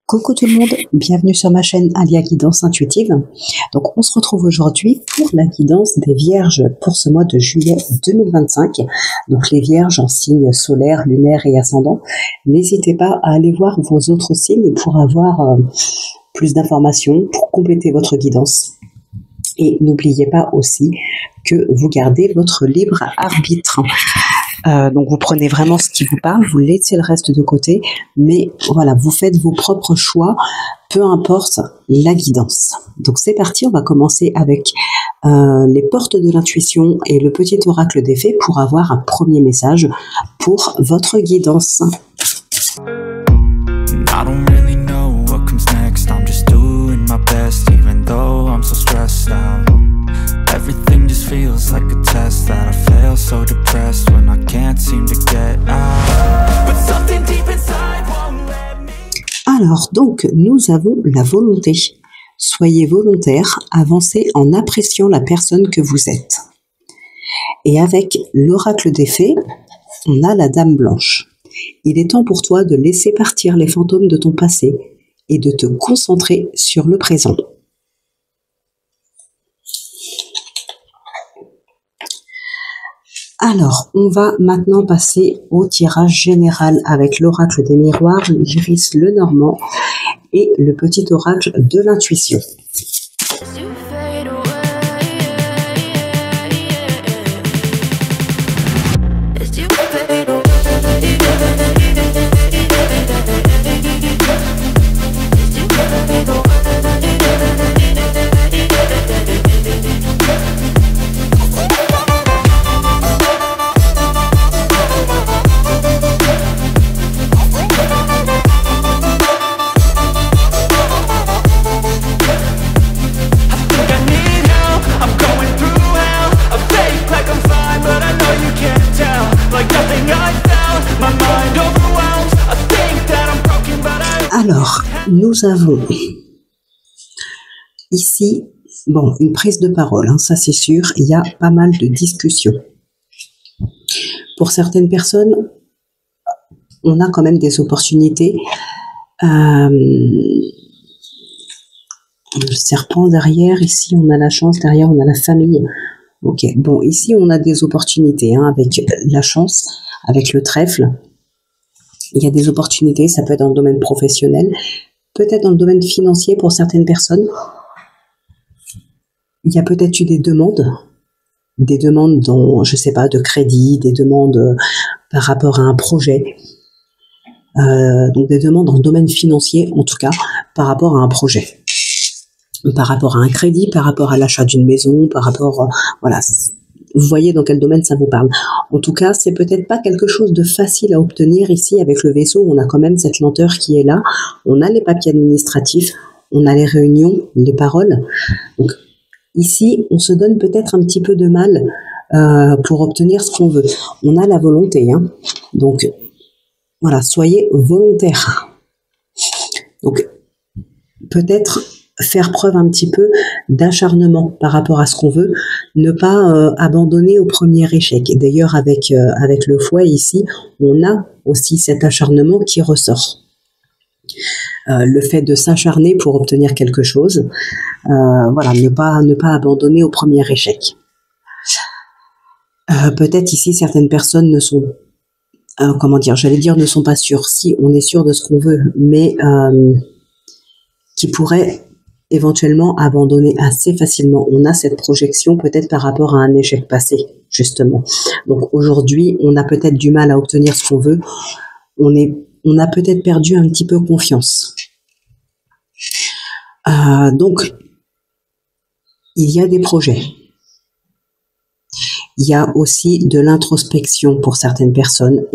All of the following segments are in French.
Coucou tout le monde, bienvenue sur ma chaîne Alia Guidance Intuitive. Donc on se retrouve aujourd'hui pour la guidance des Vierges pour ce mois de juillet 2025. Donc les Vierges en signe solaire, lunaire et ascendant. N'hésitez pas à aller voir vos autres signes pour avoir plus d'informations, pour compléter votre guidance. Et n'oubliez pas aussi que vous gardez votre libre arbitre. Donc vous prenez vraiment ce qui vous parle, vous laissez le reste de côté, mais voilà, vous faites vos propres choix, peu importe la guidance. Donc c'est parti, on va commencer avec les portes de l'intuition et le petit oracle des fées pour avoir un premier message pour votre guidance. Everything just feels like a test that I fail, so depressed when I can't seem to get out. But something deep inside won't let me. Alors, donc, nous avons la volonté. Soyez volontaire, avancez en appréciant la personne que vous êtes. Et avec l'oracle des fées, on a la Dame Blanche. Il est temps pour toi de laisser partir les fantômes de ton passé et de te concentrer sur le présent. Alors, on va maintenant passer au tirage général avec l'oracle des miroirs, l'Iris Lenormand et le petit oracle de l'intuition. Alors, nous avons ici, bon, une prise de parole, hein, ça c'est sûr, il y a pas mal de discussions. Pour certaines personnes, on a quand même des opportunités. Le serpent derrière, ici on a la chance, derrière on a la famille. Ok, bon, ici on a des opportunités, hein, avec la chance, avec le trèfle. Il y a des opportunités, ça peut être dans le domaine professionnel, peut-être dans le domaine financier pour certaines personnes. Il y a peut-être eu des demandes dont, je sais pas, de crédit, des demandes par rapport à un projet. Donc des demandes dans le domaine financier, en tout cas, par rapport à un projet. Par rapport à un crédit, par rapport à l'achat d'une maison, par rapport, voilà. Vous voyez dans quel domaine ça vous parle. En tout cas, c'est peut-être pas quelque chose de facile à obtenir ici avec le vaisseau. On a quand même cette lenteur qui est là. On a les papiers administratifs, on a les réunions, les paroles. Donc ici, on se donne peut-être un petit peu de mal pour obtenir ce qu'on veut. On a la volonté, hein. Donc voilà, soyez volontaire. Donc peut-être faire preuve un petit peu d'acharnement par rapport à ce qu'on veut, ne pas abandonner au premier échec. Et d'ailleurs, avec le fouet ici, on a aussi cet acharnement qui ressort. Le fait de s'acharner pour obtenir quelque chose, voilà, ne pas abandonner au premier échec. Peut-être ici, certaines personnes ne sont, comment dire, j'allais dire ne sont pas sûres. Si, on est sûr de ce qu'on veut, mais qui pourraient éventuellement abandonner assez facilement. On a cette projection peut-être par rapport à un échec passé, justement. Donc aujourd'hui, on a peut-être du mal à obtenir ce qu'on veut. On a peut-être perdu un petit peu confiance. Donc, il y a des projets. Il y a aussi de l'introspection pour certaines personnes.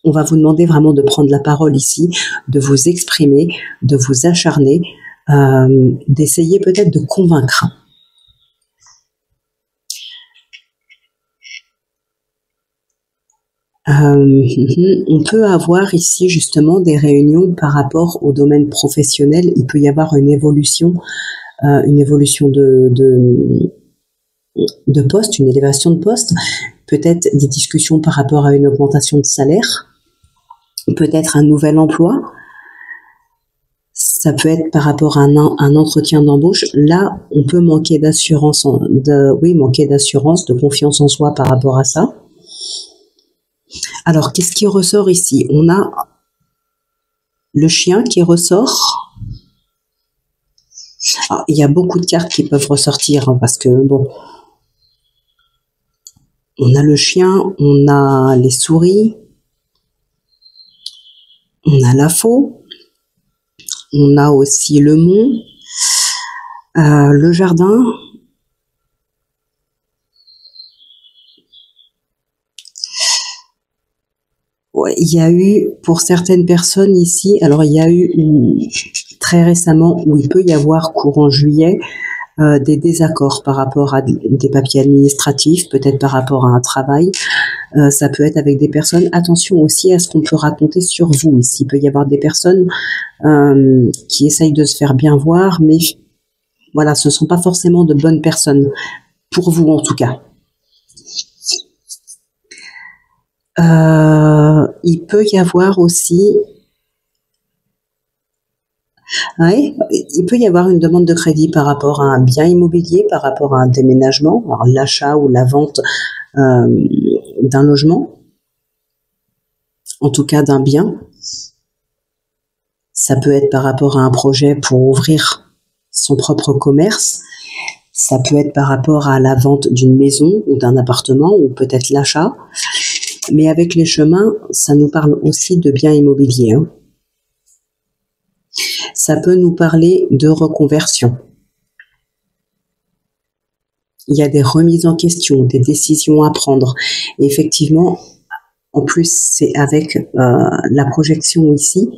On va vous demander vraiment de prendre la parole ici, de vous exprimer, de vous acharner, d'essayer peut-être de convaincre. On peut avoir ici justement des réunions par rapport au domaine professionnel. Il peut y avoir une évolution de poste, une élévation de poste, peut-être des discussions par rapport à une augmentation de salaire, peut-être un nouvel emploi, Ça peut être par rapport à un entretien d'embauche. Là, on peut manquer d'assurance, manquer d'assurance, de confiance en soi par rapport à ça. Alors, qu'est-ce qui ressort ici? On a le chien qui ressort. Alors, il y a beaucoup de cartes qui peuvent ressortir, hein, parce que, bon, on a le chien, on a les souris, on a la faux, on a aussi le mont, le jardin. Ouais, il y a eu, pour certaines personnes ici, alors il y a eu très récemment, où il peut y avoir courant juillet, des désaccords par rapport à des papiers administratifs, peut-être par rapport à un travail. Ça peut être avec des personnes. Attention aussi à ce qu'on peut raconter sur vous ici. Il peut y avoir des personnes qui essayent de se faire bien voir, mais voilà, ce ne sont pas forcément de bonnes personnes, pour vous en tout cas. Il peut y avoir aussi... Ouais, il peut y avoir une demande de crédit par rapport à un bien immobilier, par rapport à un déménagement, alors l'achat ou la vente d'un logement, en tout cas d'un bien. Ça peut être par rapport à un projet pour ouvrir son propre commerce. Ça peut être par rapport à la vente d'une maison ou d'un appartement, ou peut-être l'achat. Mais avec les chemins, ça nous parle aussi de biens immobiliers, hein. Ça peut nous parler de reconversion. Il y a des remises en question, des décisions à prendre. Et effectivement, en plus, c'est avec la projection ici,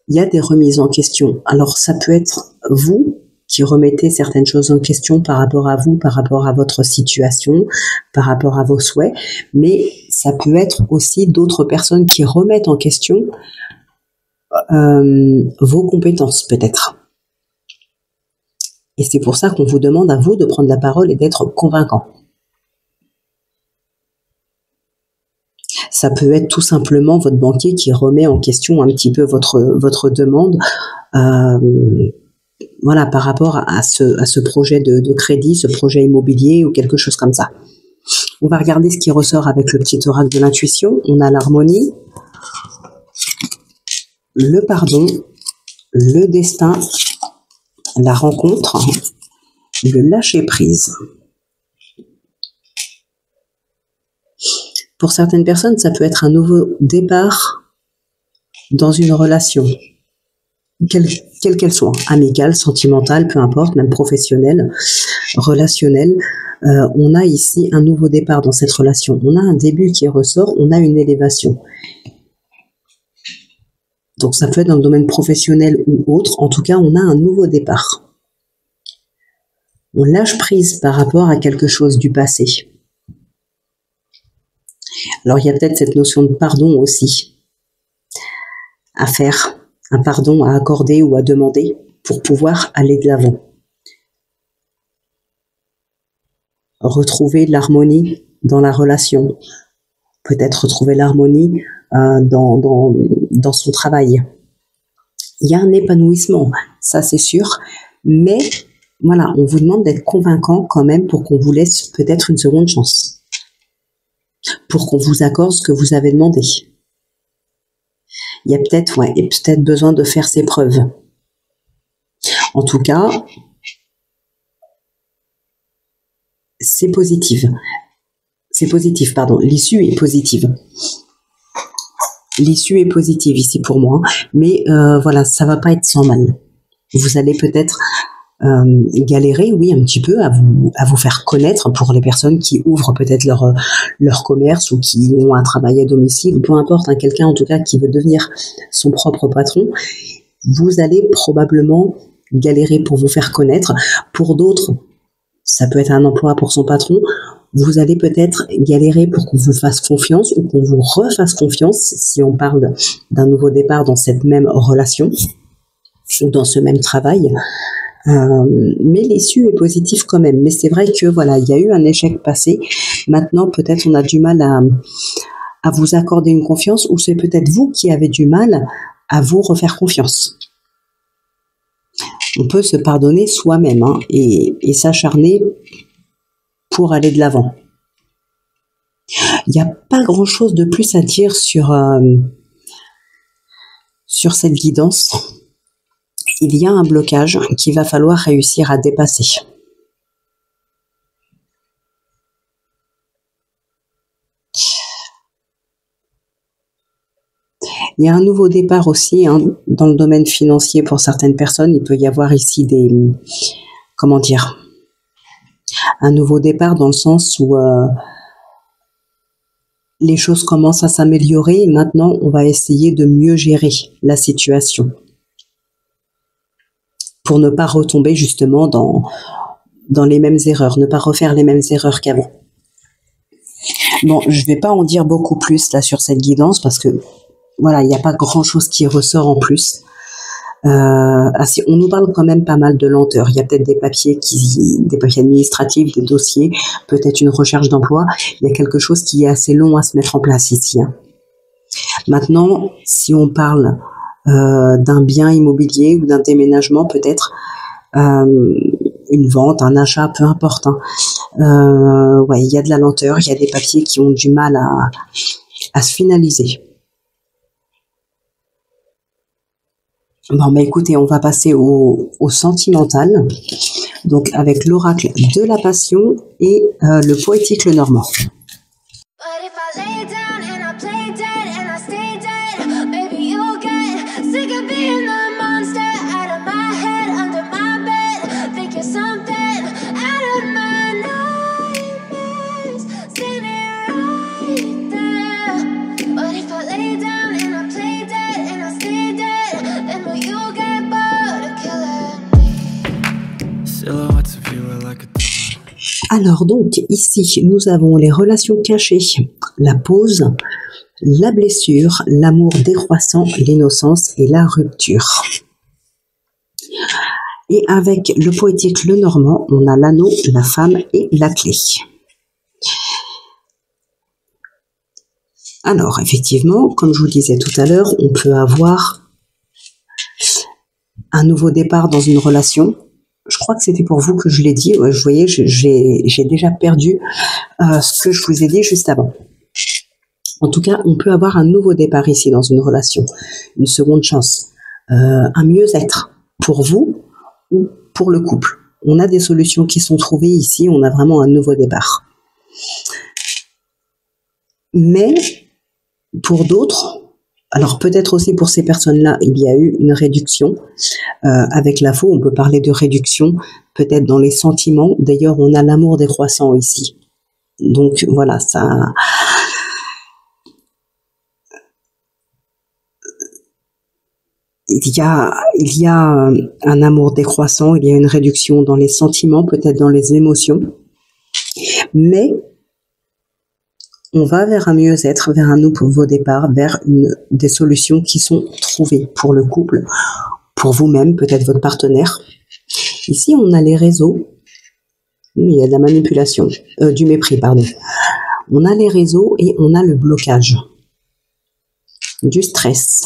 il y a des remises en question. Alors, ça peut être vous qui remettez certaines choses en question par rapport à vous, par rapport à votre situation, par rapport à vos souhaits, mais ça peut être aussi d'autres personnes qui remettent en question vos compétences, peut-être. Et c'est pour ça qu'on vous demande à vous de prendre la parole et d'être convaincant. Ça peut être tout simplement votre banquier qui remet en question un petit peu votre demande, voilà, par rapport à ce projet de crédit, ce projet immobilier ou quelque chose comme ça. On va regarder ce qui ressort avec le petit oracle de l'intuition. On a l'harmonie, le pardon, le destin, la rencontre, le lâcher-prise. Pour certaines personnes, ça peut être un nouveau départ dans une relation, quelle qu'elle soit, amicale, sentimentale, peu importe, même professionnelle, relationnelle. On a ici un nouveau départ dans cette relation. On a un début qui ressort, on a une élévation. Donc ça peut être dans le domaine professionnel ou autre. En tout cas, on a un nouveau départ. On lâche prise par rapport à quelque chose du passé. Alors il y a peut-être cette notion de pardon aussi à faire, un pardon à accorder ou à demander pour pouvoir aller de l'avant. Retrouver l'harmonie dans la relation. Peut-être retrouver l'harmonie dans son travail. Il y a un épanouissement, ça c'est sûr, mais voilà, on vous demande d'être convaincant quand même pour qu'on vous laisse peut-être une seconde chance, pour qu'on vous accorde ce que vous avez demandé. Il y a peut-être besoin de faire ses preuves. En tout cas, c'est positif. C'est positif, pardon. L'issue est positive. L'issue est positive ici pour moi, mais voilà, ça va pas être sans mal. Vous allez peut-être galérer, oui, un petit peu à vous faire connaître pour les personnes qui ouvrent peut-être leur commerce ou qui ont un travail à domicile, ou peu importe, hein, quelqu'un en tout cas qui veut devenir son propre patron. Vous allez probablement galérer pour vous faire connaître. Pour d'autres, ça peut être un emploi pour son patron. Vous allez peut-être galérer pour qu'on vous fasse confiance ou qu'on vous refasse confiance si on parle d'un nouveau départ dans cette même relation ou dans ce même travail. Mais l'issue est positive quand même. Mais c'est vrai que voilà, il y a eu un échec passé. Maintenant, peut-être on a du mal à vous accorder une confiance, ou c'est peut-être vous qui avez du mal à vous refaire confiance. On peut se pardonner soi-même hein, et s'acharner pour aller de l'avant. Il n'y a pas grand-chose de plus à dire sur cette guidance. Il y a un blocage qu'il va falloir réussir à dépasser. Il y a un nouveau départ aussi hein, dans le domaine financier pour certaines personnes. Il peut y avoir ici un nouveau départ dans le sens où les choses commencent à s'améliorer. Maintenant, on va essayer de mieux gérer la situation pour ne pas retomber justement dans les mêmes erreurs, ne pas refaire les mêmes erreurs qu'avant. Bon, je ne vais pas en dire beaucoup plus là sur cette guidance parce que voilà, il n'y a pas grand-chose qui ressort en plus. On nous parle quand même pas mal de lenteur. Il y a peut-être des papiers administratifs, des dossiers, peut-être une recherche d'emploi. Il y a quelque chose qui est assez long à se mettre en place ici. Hein. Maintenant, si on parle d'un bien immobilier ou d'un déménagement, peut-être une vente, un achat, peu importe. Hein. Ouais, il y a de la lenteur, il y a des papiers qui ont du mal à se finaliser. Bon, bah écoutez, on va passer au sentimental, donc avec l'oracle de la passion et le poétique le normand. Alors donc, ici, nous avons les relations cachées, la pause, la blessure, l'amour décroissant, l'innocence et la rupture. Et avec le poétique le normand, on a l'anneau, la femme et la clé. Alors, effectivement, comme je vous le disais tout à l'heure, on peut avoir un nouveau départ dans une relation. Je crois que c'était pour vous que je l'ai dit. Ouais, vous voyez, j'ai déjà perdu ce que je vous ai dit juste avant. En tout cas, on peut avoir un nouveau départ ici dans une relation, une seconde chance, un mieux-être pour vous ou pour le couple. On a des solutions qui sont trouvées ici, on a vraiment un nouveau départ. Mais pour d'autres, alors peut-être aussi pour ces personnes-là, il y a eu une réduction. Avec la faux, on peut parler de réduction, peut-être dans les sentiments. D'ailleurs, on a l'amour décroissant ici. Donc voilà, ça... Il y a un amour décroissant, il y a une réduction dans les sentiments, peut-être dans les émotions. Mais on va vers un mieux-être, vers un nouveau départ, vers des solutions qui sont trouvées pour le couple, pour vous-même, peut-être votre partenaire. Ici, on a les réseaux. Il y a de la manipulation, du mépris, pardon. On a les réseaux et on a le blocage, du stress.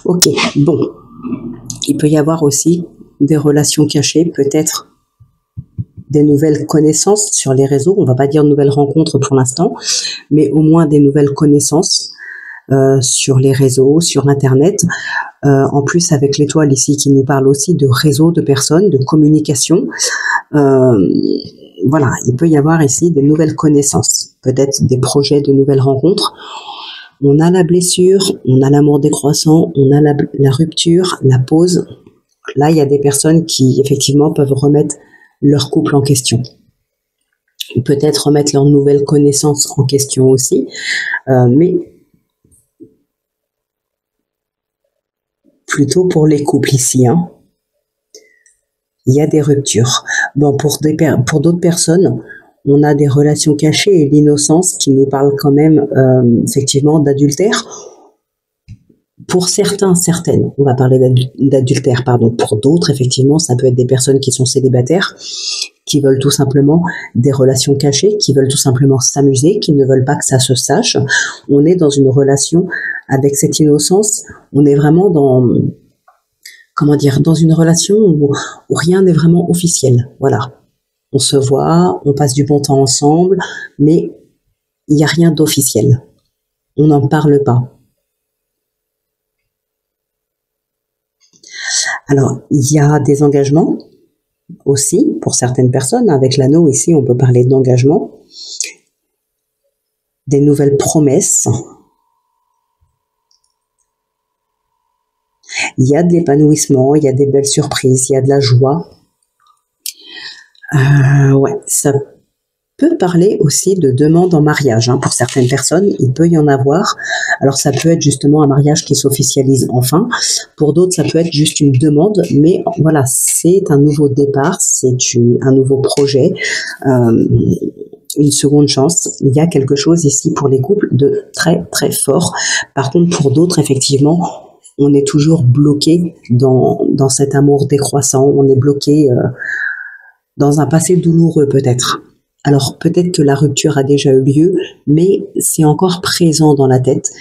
Ok, bon. Il peut y avoir aussi des relations cachées, peut-être des nouvelles connaissances sur les réseaux. On ne va pas dire nouvelles rencontres pour l'instant, mais au moins des nouvelles connaissances sur les réseaux, sur Internet. En plus, avec l'étoile ici qui nous parle aussi de réseaux de personnes, de communication. Voilà, il peut y avoir ici des nouvelles connaissances, peut-être des projets de nouvelles rencontres. On a la blessure, on a l'amour décroissant, on a la rupture, la pause. Là, il y a des personnes qui, effectivement, peuvent remettre leur couple en question. Peut-être remettre leurs nouvelles connaissances en question aussi. Mais plutôt pour les couples ici. Hein. Il y a des ruptures. Bon, pour d'autres personnes, on a des relations cachées et l'innocence qui nous parle quand même effectivement d'adultère. Pour certains, certaines, on va parler d'adultère, pardon. Pour d'autres, effectivement, ça peut être des personnes qui sont célibataires, qui veulent tout simplement des relations cachées, qui veulent tout simplement s'amuser, qui ne veulent pas que ça se sache. On est dans une relation avec cette innocence. On est vraiment dans, comment dire, dans une relation où rien n'est vraiment officiel. Voilà. On se voit, on passe du bon temps ensemble, mais il n'y a rien d'officiel. On n'en parle pas. Alors, il y a des engagements aussi pour certaines personnes. Avec l'anneau ici, on peut parler d'engagement, des nouvelles promesses. Il y a de l'épanouissement, il y a des belles surprises, il y a de la joie. Ouais, ça peut parler aussi de demande en mariage. Hein. Pour certaines personnes, il peut y en avoir. Alors ça peut être justement un mariage qui s'officialise enfin. Pour d'autres, ça peut être juste une demande. Mais voilà, c'est un nouveau départ, c'est un nouveau projet, une seconde chance. Il y a quelque chose ici pour les couples de très très fort. Par contre, pour d'autres, effectivement, on est toujours bloqué dans cet amour décroissant. On est bloqué dans un passé douloureux peut-être. Alors peut-être que la rupture a déjà eu lieu, mais c'est encore présent dans la tête,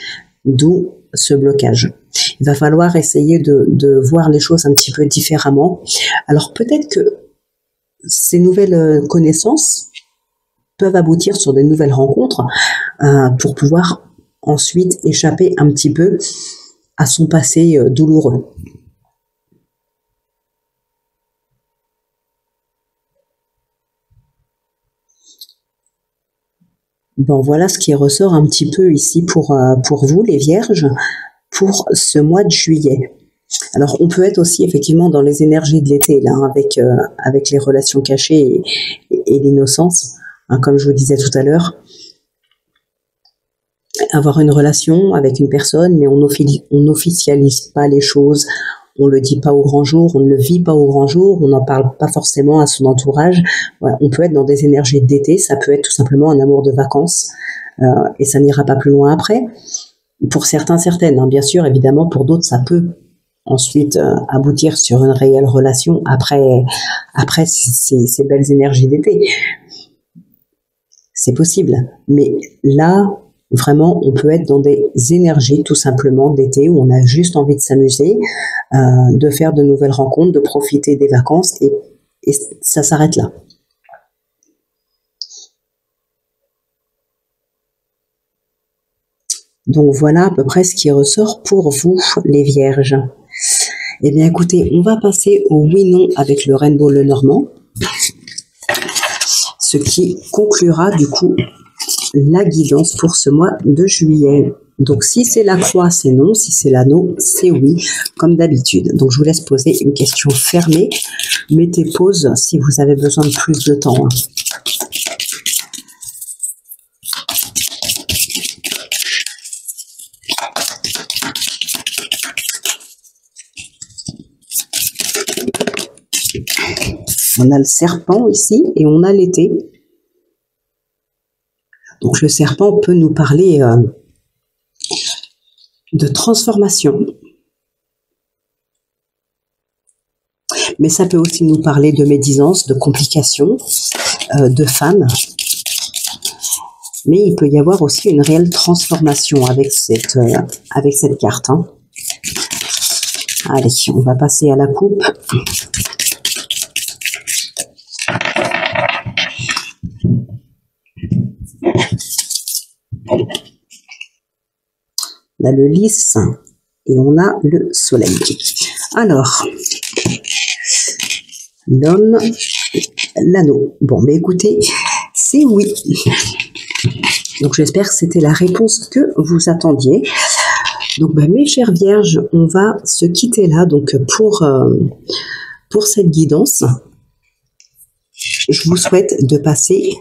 d'où ce blocage. Il va falloir essayer de voir les choses un petit peu différemment. Alors peut-être que ces nouvelles connaissances peuvent aboutir sur des nouvelles rencontres pour pouvoir ensuite échapper un petit peu à son passé douloureux. Bon, voilà ce qui ressort un petit peu ici pour vous, les Vierges, pour ce mois de juillet. Alors, on peut être aussi effectivement dans les énergies de l'été, là, avec les relations cachées et l'innocence, hein, comme je vous disais tout à l'heure. Avoir une relation avec une personne, mais on n'officialise pas les choses. On le dit pas au grand jour, on ne le vit pas au grand jour, on n'en parle pas forcément à son entourage. Voilà, on peut être dans des énergies d'été, ça peut être tout simplement un amour de vacances, et ça n'ira pas plus loin après. Pour certains, certaines, hein, bien sûr, évidemment, pour d'autres, ça peut ensuite aboutir sur une réelle relation après ces belles énergies d'été. C'est possible, mais là, vraiment, on peut être dans des énergies tout simplement d'été où on a juste envie de s'amuser, de faire de nouvelles rencontres, de profiter des vacances et ça s'arrête là. Donc voilà à peu près ce qui ressort pour vous, les Vierges. Eh bien écoutez, on va passer au oui-non avec le Rainbow Lenormand, ce qui conclura du coup la guidance pour ce mois de juillet. Donc si c'est la croix, c'est non. Si c'est l'anneau, c'est oui, comme d'habitude. Donc je vous laisse poser une question fermée. Mettez pause si vous avez besoin de plus de temps. On a le serpent ici et on a l'été. Donc le serpent peut nous parler de transformation. Mais ça peut aussi nous parler de médisance, de complications, de femmes. Mais il peut y avoir aussi une réelle transformation avec cette carte. Hein. Allez, on va passer à la coupe. On a le lys et on a le soleil. Alors, l'homme, l'anneau. Bon, mais écoutez, c'est oui. Donc j'espère que c'était la réponse que vous attendiez. Donc mes chères Vierges, on va se quitter là donc pour cette guidance. Je vous souhaite de passer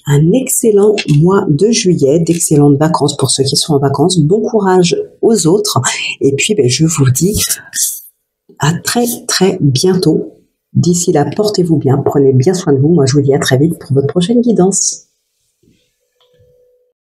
un excellent mois de juillet, d'excellentes vacances pour ceux qui sont en vacances. Bon courage aux autres. Et puis, je vous dis à très, très bientôt. D'ici là, portez-vous bien, prenez bien soin de vous. Moi, je vous dis à très vite pour votre prochaine guidance.